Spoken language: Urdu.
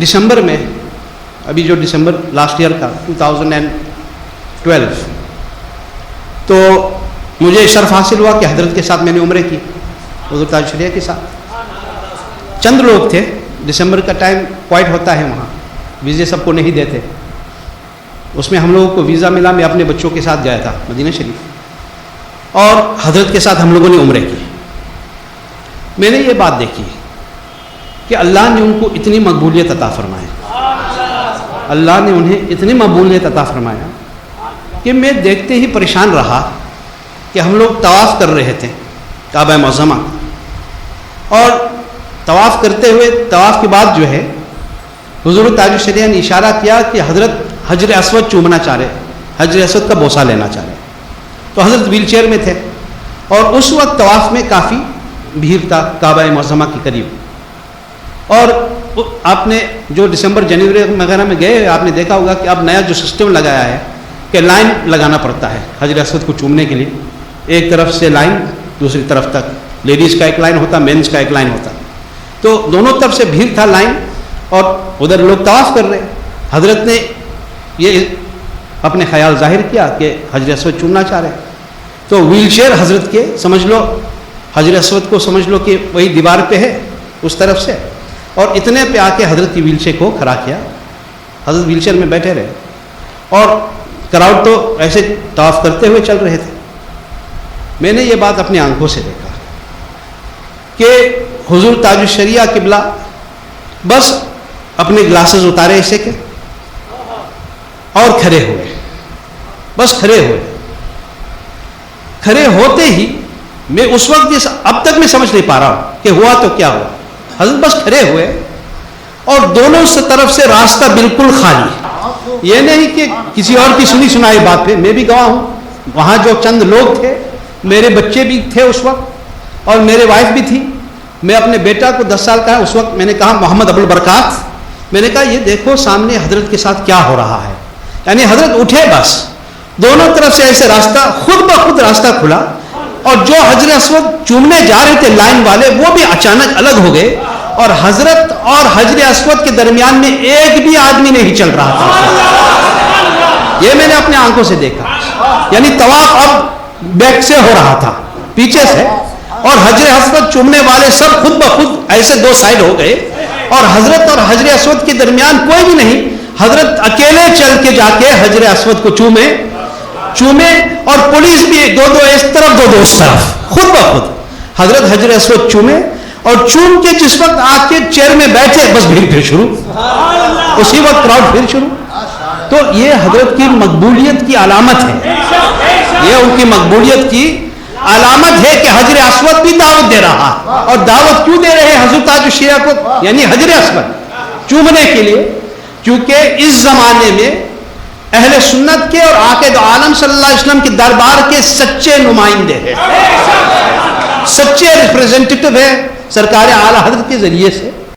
دسمبر میں ابھی جو دسمبر لاسٹ ایئر کا 2012 تو مجھے شرف حاصل ہوا کہ حضرت کے ساتھ میں نے عمرے کی حضور تاج شریعہ کے ساتھ. چند لوگ تھے. دسمبر کا ٹائم کوائٹ ہوتا ہے وہاں, ویزے سب کو نہیں دیتے. اس میں ہم لوگوں کو ویزا ملا. میں اپنے بچوں کے ساتھ گیا تھا مدینہ شریف اور حضرت کے ساتھ ہم لوگوں نے عمرے کی. میں نے یہ بات دیکھی کہ اللہ نے ان کو اتنی مقبولیت عطا فرمائی, اللہ نے انہیں اتنی مقبولیت عطا فرمایا کہ میں دیکھتے ہی پریشان رہا کہ ہم لوگ طواف کر رہے تھے کعبہ معظمہ, اور طواف کرتے ہوئے طواف کے بعد جو ہے حضور تاج الشریعہ نے اشارہ کیا کہ حضرت حجر اسود چومنا چاہ رہے, حجر اسود کا بوسہ لینا چاہ رہے. تو حضرت ویل چیئر میں تھے اور اس وقت طواف میں کافی بھیڑ تھا کعبہ معظمہ کے قریب. اور آپ نے جو دسمبر جنوری وغیرہ میں گئے آپ نے دیکھا ہوگا کہ اب نیا جو سسٹم لگایا ہے کہ لائن لگانا پڑتا ہے حجر اسود کو چومنے کے لیے. ایک طرف سے لائن دوسری طرف تک, لیڈیز کا ایک لائن ہوتا, مینس کا ایک لائن ہوتا. تو دونوں طرف سے بھیڑ تھا لائن اور ادھر لوگ طواف کر رہے. حضرت نے یہ اپنے خیال ظاہر کیا کہ حجر اسود چومنا چاہ رہے. تو ویل چیئر حضرت کے سمجھ لو, حجر اسود کو سمجھ لو کہ وہی دیوار پہ ہے اس طرف سے, اور اتنے پہ آ کے حضرت کی ویل چیئر کو کھڑا کیا. حضرت ویل چیئر میں بیٹھے رہے اور کراؤڈ تو ایسے طواف کرتے ہوئے چل رہے تھے. میں نے یہ بات اپنی آنکھوں سے دیکھا کہ حضور تاج الشریعہ قبلہ بس اپنے گلاسز اتارے ایسے کے اور کھڑے ہوئے, بس کھڑے ہوئے. کھڑے ہوتے ہی میں اس وقت اب تک میں سمجھ نہیں پا رہا ہوں کہ ہوا تو کیا ہوا. حضرت بس کھڑے ہوئے اور دونوں سے طرف سے راستہ بالکل خالی. یہ نہیں کہ کسی اور کی سنی سنائی بات پہ, میں بھی گواہ ہوں. وہاں جو چند لوگ تھے, میرے بچے بھی تھے اس وقت اور میرے وائف بھی تھی. میں اپنے بیٹا کو 10 سال کا ہے اس وقت, میں نے کہا محمد ابو البرکات, میں نے کہا یہ دیکھو سامنے حضرت کے ساتھ کیا ہو رہا ہے. یعنی حضرت اٹھے بس دونوں طرف سے ایسے راستہ خود بخود راستہ کھلا, اور جو حجر اسود چومنے جا رہے تھے لائن والے وہ بھی اچانک الگ ہو گئے, اور حضرت اور حجر اسود کے درمیان میں ایک بھی آدمی نہیں چل رہا تھا. یہ میں نے اپنے آنکھوں سے دیکھا. یعنی طواف اب بیک سے ہو رہا تھا, پیچھے سے, اور حجر اسود چومنے والے سب خود بخود ایسے دو سائڈ ہو گئے, اور حضرت اور حجر اسود کے درمیان کوئی بھی نہیں. حضرت اکیلے چل کے جا کے حجر اسود کو چومے, اور پولیس بھی دو اس طرف دو اس طرف, خود بخود حضرت حجر اسود چومے, اور چوم کے جس وقت آ کے چیئر میں بیٹھے بس بھیڑ پھر شروع, اسی وقت کراؤڈ پھر شروع. تو یہ حضرت کی مقبولیت کی علامت ہے, یہ ان کی مقبولیت کی علامت ہے کہ حجر اسود بھی دعوت دے رہا. اور دعوت کیوں دے رہے ہیں حضرت تاج الشریعہ کو, یعنی حجر اسود چومنے کے لیے, کیونکہ اس زمانے میں اہل سنت کے اور عاقد عالم صلی اللہ علیہ وسلم کے دربار کے سچے نمائندے ہیں, سچے ریپریزنٹیٹو ہیں سرکار اعلیٰ حضرت کے ذریعے سے.